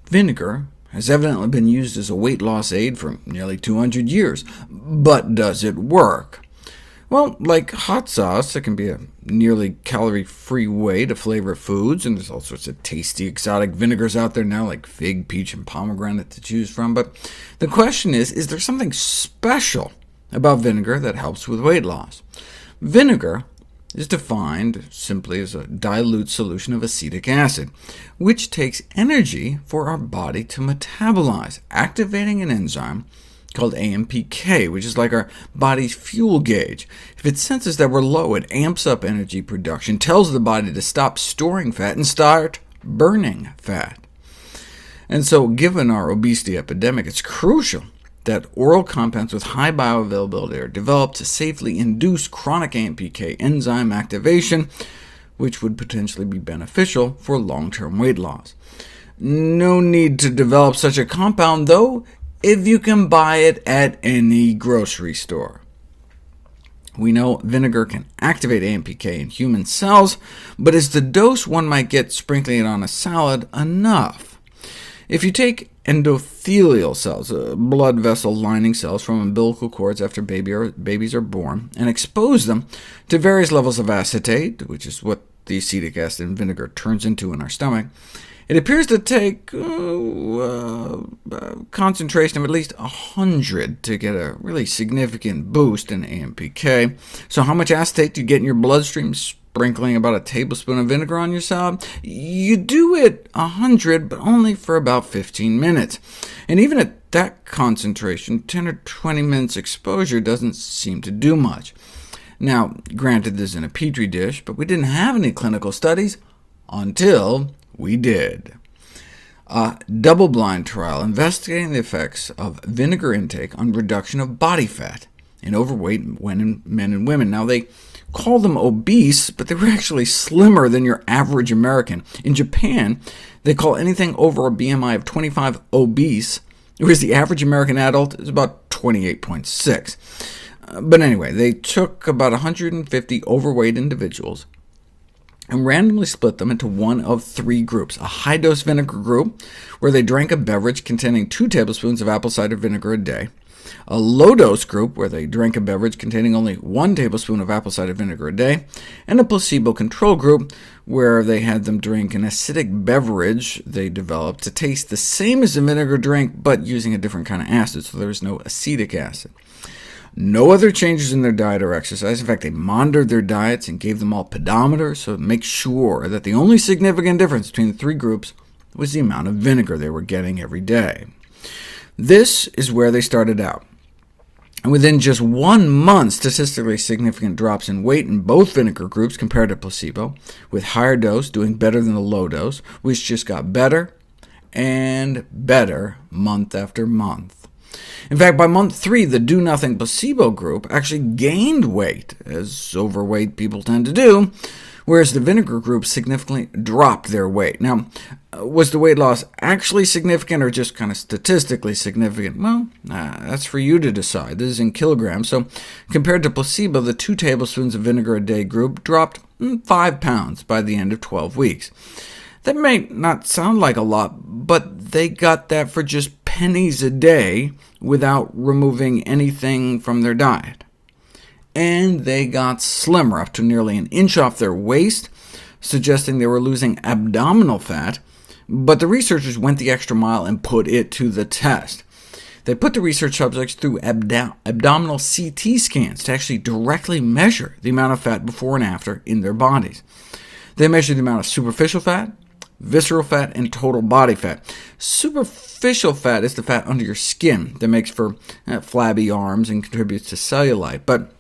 Vinegar has evidently been used as a weight loss aid for nearly 200 years, but does it work? Well, like hot sauce, it can be a nearly calorie-free way to flavor foods, and there's all sorts of tasty exotic vinegars out there now, like fig, peach, and pomegranate to choose from. But the question is there something special about vinegar that helps with weight loss? Vinegar is defined simply as a dilute solution of acetic acid, which takes energy for our body to metabolize, activating an enzyme called AMPK, which is like our body's fuel gauge. If it senses that we're low, it amps up energy production, tells the body to stop storing fat and start burning fat. And so, given our obesity epidemic, it's crucial that oral compounds with high bioavailability are developed to safely induce chronic AMPK enzyme activation, which would potentially be beneficial for long-term weight loss. No need to develop such a compound, though, if you can buy it at any grocery store. We know vinegar can activate AMPK in human cells, but is the dose one might get sprinkling it on a salad enough? If you take endothelial cells, blood vessel lining cells from umbilical cords after babies are born, and expose them to various levels of acetate, which is what the acetic acid in vinegar turns into in our stomach, it appears to take concentration of at least 100 to get a really significant boost in AMPK. So how much acetate do you get in your bloodstream sprinkling about a tablespoon of vinegar on your salad? You do it 100, but only for about 15 minutes. And even at that concentration, 10 or 20 minutes exposure doesn't seem to do much. Now, granted, this is in a petri dish, but we didn't have any clinical studies until we did. A double-blind trial investigating the effects of vinegar intake on reduction of body fat in overweight men and women. Now, they call them obese, but they were actually slimmer than your average American. In Japan, they call anything over a BMI of 25 obese, whereas the average American adult is about 28.6. But anyway, they took about 150 overweight individuals and randomly split them into one of three groups: a high-dose vinegar group, where they drank a beverage containing 2 tablespoons of apple cider vinegar a day; a low-dose group, where they drank a beverage containing only 1 tablespoon of apple cider vinegar a day; and a placebo control group, where they had them drink an acidic beverage they developed to taste the same as a vinegar drink, but using a different kind of acid, so there was no acetic acid. No other changes in their diet or exercise. In fact, they monitored their diets and gave them all pedometers to make sure that the only significant difference between the three groups was the amount of vinegar they were getting every day. This is where they started out. And within just 1 month, statistically significant drops in weight in both vinegar groups compared to placebo, with higher dose doing better than the low dose, which just got better and better month after month. In fact, by month 3, the do-nothing placebo group actually gained weight, as overweight people tend to do, whereas the vinegar group significantly dropped their weight. Now, was the weight loss actually significant, or just kind of statistically significant? Well, that's for you to decide. This is in kilograms, so compared to placebo, the 2 tablespoons of vinegar a day group dropped 5 pounds by the end of 12 weeks. That may not sound like a lot, but they got that for just pennies a day without removing anything from their diet. And they got slimmer, up to nearly an inch off their waist, suggesting they were losing abdominal fat, but the researchers went the extra mile and put it to the test. They put the research subjects through abdominal CT scans to actually directly measure the amount of fat before and after in their bodies. They measured the amount of superficial fat, visceral fat, and total body fat. Superficial fat is the fat under your skin that makes for flabby arms and contributes to cellulite, but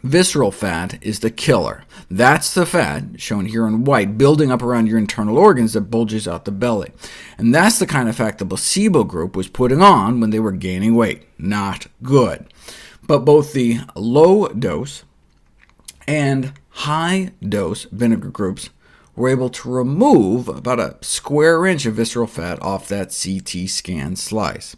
visceral fat is the killer. That's the fat, shown here in white, building up around your internal organs that bulges out the belly. And that's the kind of fat the placebo group was putting on when they were gaining weight. Not good. But both the low-dose and high-dose vinegar groups were able to remove about a square inch of visceral fat off that CT scan slice.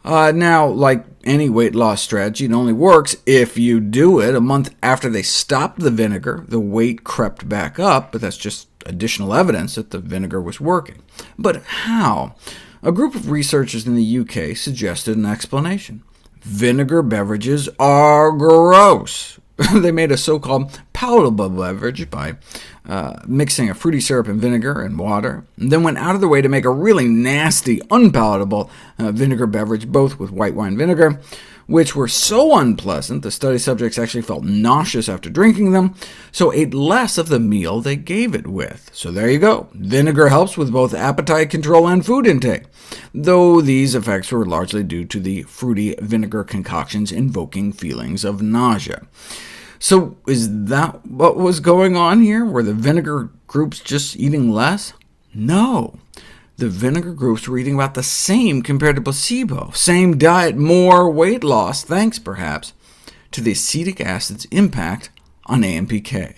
Now, like any weight loss strategy, it only works if you do it. A month after they stopped the vinegar, the weight crept back up, but that's just additional evidence that the vinegar was working. But how? A group of researchers in the UK suggested an explanation. Vinegar beverages are gross. They made a so-called palatable beverage by mixing a fruity syrup and vinegar and water, and then went out of their way to make a really nasty, unpalatable vinegar beverage, both with white wine vinegar, which were so unpleasant the study subjects actually felt nauseous after drinking them, so ate less of the meal they gave it with. So there you go. Vinegar helps with both appetite control and food intake, though these effects were largely due to the fruity vinegar concoctions invoking feelings of nausea. So is that what was going on here? Were the vinegar groups just eating less? No. The vinegar groups were eating about the same compared to placebo. Same diet, more weight loss, thanks perhaps to the acetic acid's impact on AMPK.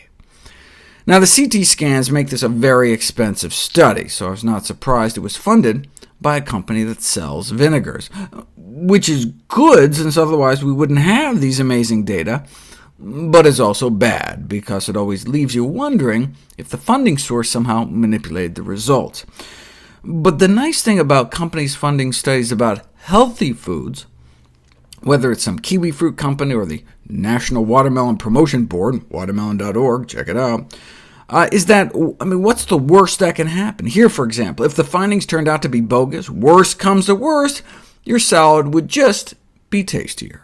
Now, the CT scans make this a very expensive study, so I was not surprised it was funded by a company that sells vinegars, which is good, since otherwise we wouldn't have these amazing data, but is also bad, because it always leaves you wondering if the funding source somehow manipulated the results. But the nice thing about companies funding studies about healthy foods, whether it's some kiwi fruit company or the National Watermelon Promotion Board, watermelon.org, check it out, is that, what's the worst that can happen? Here, for example, if the findings turned out to be bogus, worst comes to worst, your salad would just be tastier.